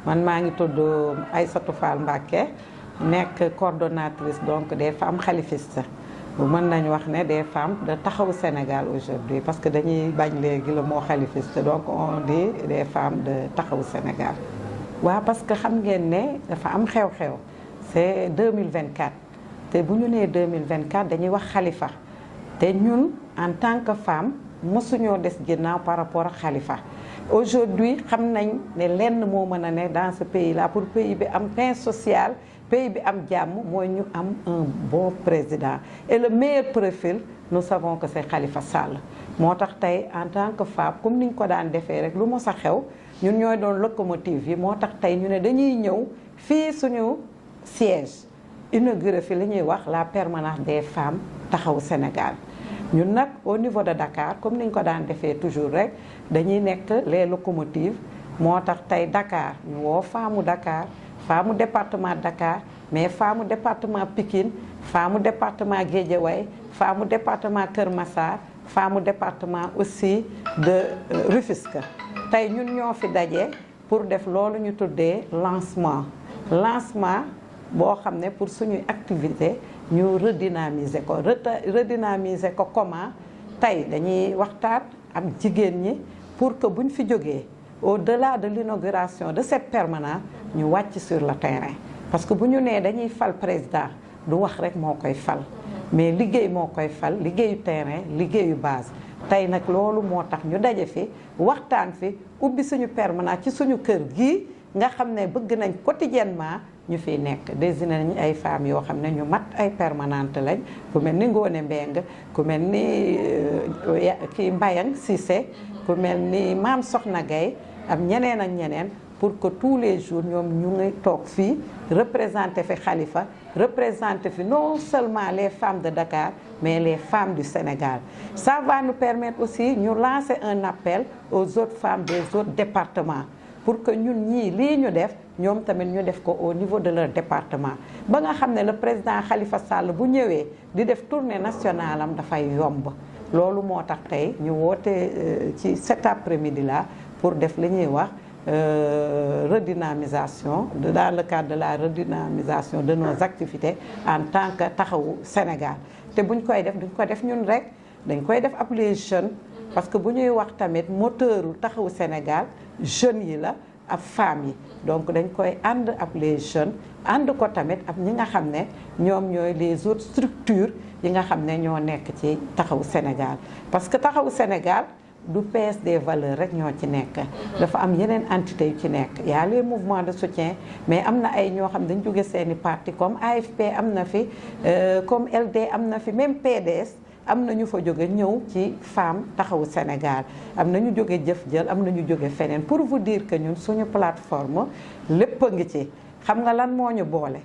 man maa ngi tudd Aïssatou Fall Mbacké nekk coordonnatrice donc des femmes khalifistes bu mën nañu wax ne des femmes de Taxawu Sénégal aujourd'hui parce que dañuy bañ léegi le mot khalifiste donc on dit des femmes de Taxawu Sénégal. waaw parce que xam ngeen ne dafa am xew-xew c'est 2024 te bu ñu nee 2024 dañuy wax xalifa te ñun en tant que femme mosuñoo des ginnaaw par rapport ak xalifa. Aujourd'hui xam nañ ne lenn moo mën a ne dans ce pays là pour pays bi am paix sociale pays bi am jàmm mooy ñu am un bon président et le meilleur profil nous savons que c'est Khalifa Sall. moo tax tey en tant que femme comme niñ ko daan defee rek lu mos a xew ñun ñooy doon locomotive yi moo tax tey ñu ne dañuy ñëw fii suñu siège inauguré fi li ñuy wax la permanence des femmes Taxawu Sénégal. ñun nag au niveau de Dakar comme niñ ko daan defee toujours rek dañuy nekk les locomotives moo tax tey Dakar ñu woo femme Dakar femme département Dakar mais femme département Pikine femme département Guédiawaye femme département Kër Massar femme département aussi de Rufisque. tey ñun ñoo fi daje pour def loolu ñu tuddee lancement boo xam ne pour suñuy activité ñu redynamiser ko comment tey dañuy waxtaan ak jigéen ñi pour que buñ fi jógee au-delà de l'inauguration de cette permanence ñu wàcc sur le terrain parce que bu ñu nee dañuy fal président du wax rek moo koy fal mais liggéey moo koy fal liggéeyu terrain liggéeyu base tey nag loolu moo tax ñu daje fi waxtaan fi ubbi suñu permanence ci suñu kër gi nga xam ne bëgg nañ quotidiennement ñu fiy nekk désigné nañu ay femmes yoo xam ne ñu mat ay permanente lañ ku mel ni Ngone Mbeng ku mel ni kii Mbayang Cissé ku mel ni Maam Soxna Gaye am ñeneen ak ñeneen pour que tous les jours ñoom ñu ngi toog fii représenté fi Khalifa représenté fi non seulement les femmes de Dakar mais les femmes du Sénégal. Ça va nous permettre aussi ñu lancer un appel aux autres femmes des autres départements pour que ñun ñii lii ñu def ñoom tamit ñu def ko au niveau de leur département ba nga xam ne le président Khalifa Sall bu ñëwee di def tournée nationale am dafay yomb loolu moo tax tey ñu woote ci cet après-midi là pour def li ñuy wax redynamisation dans le cadre de la redynamisation de nos activités en tant que Taxawu Sénégal te buñ koy def duñ ko def ñun rek dañ koy def ab les jeunes parce que bu ñuy wax tamit moteuru Taxawu Sénégal jeunes yi la ak femmes yi donc dañ koy ànd ak les jeunes ànd ko tamit ak ñi nga xam ne ñoom ñooy les autres structures yi nga xam ne ñoo nekk ci Taxawu Sénégal parce que Taxawu Sénégal du PS des valeurs rek ñoo ci nekk dafa am yeneen entité yu ci nekk y a les mouvements de soutien mais am na ay ñoo xam dañ jóge seeni parti comme AFP am na fi comme LD am na fi même PDS am na ñu fa jóge ñëw ci femme Taxawu Sénégal am na ñu jóge jëf jël am na ñu jóge feneen pour vous dire que ñun suñu plateforme lépp a ngi ci xam nga lan moo ñu boole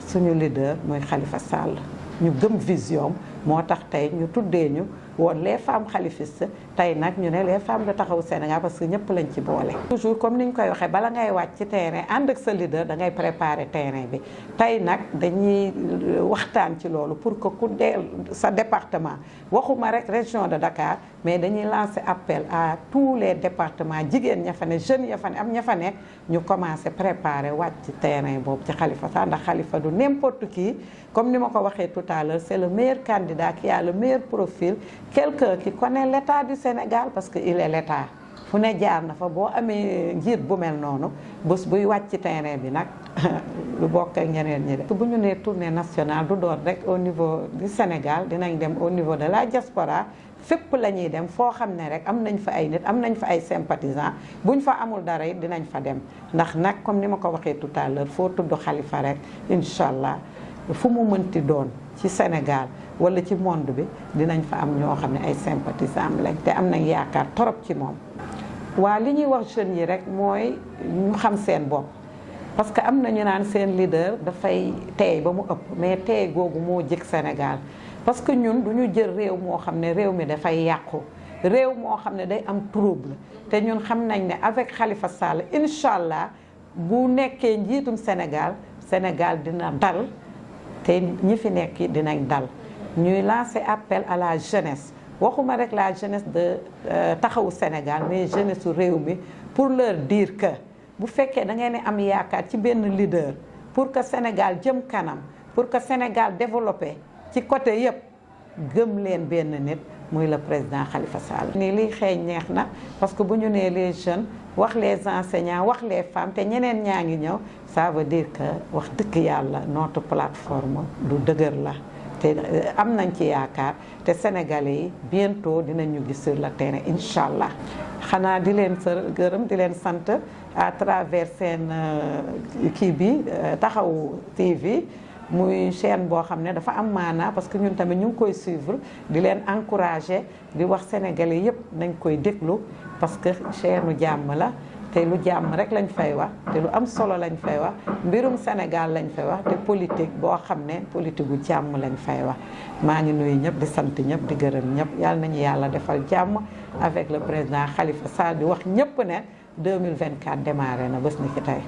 suñu leader mooy Khalifa Sall ñu gëm vision moo tax tey ñu tuddee ñu woon les femmes khalifistes tey nag ñu ne les femmes de Taxawu Sénégal parce que ñëpp lañ ci boole. toujours comme ni ñu koy waxee bala ngay wàcc ci terrain ànd ak sa leader da ngay préparer terrain bi tey nag dañuy waxtaan ci loolu pour que ku dee sa département waxuma rek région de Dakar mais dañuy lancer appel à tous les départements jigéen ña fa ne jeunes ya fa ne am ña fa nekk ñu commencer préparer wàcc ci terrain boobu ci Khalifa Sall ndax Khalifa du n'importe qui comme ni ma ko waxee tout à l'heure c'est le meilleur candidat qui a le meilleur profil. Quelqu'un qui connaît l'état du Sénégal parce que il est l'état fu ne jaar na fa boo amee njiit bu mel noonu bés buy wàcc ci terrain bi nag lu bokk ak ñeneen ñi de. bu ñu nee tournée nationale du doon rek au niveau du Sénégal dinañ dem au niveau de la diaspora fépp la ñuy dem foo xam ne rek am nañ fa ay nit am nañ fa ay sympathisants buñ fa amul dara it dinañ fa dem ndax nag comme ni ma ko waxee tout à l'heure foo tudd Khalifa rek incha allah fu mu mënti doon ci Sénégal. wala ci monde bi dinañ fa am ñoo xam ne ay sympathisants lañ te am nañ yaakaar torop ci moom. waa li ñuy wax jeunes yi rek mooy ñu xam seen bopp parce que am na ñu naan seen leader dafay teey ba mu ëpp mais teey googu moo jëkk Sénégal parce que ñun du ñu jël réew moo xam ne réew mi dafay yàqu réew moo xam ne day am trouble te ñun xam nañ ne avec Khalifa Sall incha allah bu nekkee njiitum Sénégal dina dal te ñi fi nekk dinañ dal. ñuy lancer appel à la jeunesse waxuma rek la jeunesse de Taxawu Sénégal mais jeunesse su réew mi pour leur dire que bu fekkee da ngeen di am yaakaar ci benn leader pour que Sénégal jëm kanam pour que Sénégal développé ci côté yëpp gëm leen benn nit muy le président Khalifa Sall. nii liy xeeñ neex na parce que bu ñu nee les jeunes wax les enseignants wax les femmes te ñeneen ñaa ngi ñëw ça veut dire que wax dëgg yàlla notre plateforme du dëgër la te am nañ ci yaakaar te sénégalais yi bientôt dinañu gis sur le terrain incha allah. xanaa di leen gërëm di leen sant à travers seen kii bi Taxawu TV muy chaîne boo xam ne dafa am maanaa parce que ñun tamit ñu ngi koy suivre di leen encourager di wax sénégalais yépp nañ koy déglu parce que chaîne jàmm la te lu jàmm rek lañ fay wax te lu am solo lañ fay wax mbirum Sénégal lañ fay wax te politique boo xam ne politique gu jàmm lañ fay wax maa ngi nuyu ñëpp di sant ñëpp di gërëm ñëpp yàlla nañu yàlla defal jàmm avec le président Khalifa Sall di wax ñëpp ne 2024 démarré na bés ni ki tey